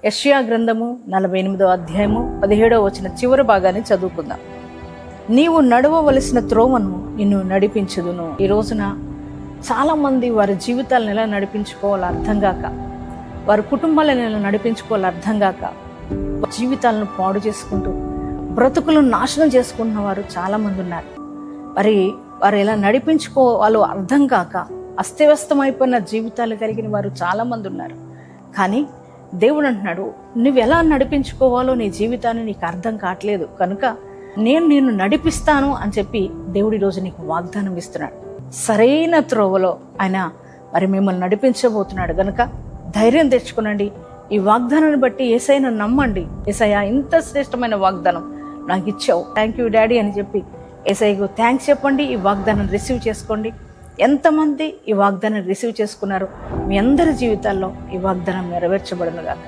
యెషయా గ్రంథము 48వ అధ్యాయము 17వ వచన చివరి భాగాన్ని చదువుకుందాం. నీవు నడవవలసిన త్రోవను నిన్ను నడిపించుదును. ఈ రోజున చాలామంది వారి జీవితాలను ఎలా నడిపించుకోవాలో అర్థం కాక, వారి కుటుంబాలను ఎలా నడిపించుకోవాలో అర్థం కాక, జీవితాలను పాడు చేసుకుంటూ బ్రతుకులను నాశనం చేసుకుంటున్న వారు చాలామంది ఉన్నారు. వారు ఎలా నడిపించుకోవాలో అర్థం కాక అస్తవ్యస్తమైపోయిన జీవితాలు కలిగిన వారు చాలామంది ఉన్నారు. కానీ దేవుడు అంటున్నాడు, నువ్వు ఎలా నడిపించుకోవాలో నీ జీవితాన్ని నీకు అర్థం కావట్లేదు కనుక నేను నిన్ను నడిపిస్తాను అని చెప్పి దేవుడి రోజు నీకు వాగ్దానం ఇస్తున్నాడు. సరైన త్రోవలో ఆయన మిమ్మల్ని నడిపించబోతున్నాడు కనుక ధైర్యం తెచ్చుకునండి. ఈ వాగ్దానాన్ని బట్టి యేసయ్యను నమ్మండి. యేసయ్య ఇంత శ్రేష్టమైన వాగ్దానం నాకు ఇచ్చావు, థ్యాంక్ యూ డాడీ అని చెప్పి యేసయ్యకు థ్యాంక్స్ చెప్పండి. ఈ వాగ్దానం రిసీవ్ చేసుకోండి. ఎంతమంది ఈ వాగ్దానం రిసీవ్ చేసుకున్నారు, మీ అందరి జీవితాల్లో ఈ వాగ్దానం నెరవేర్చబడును గాక.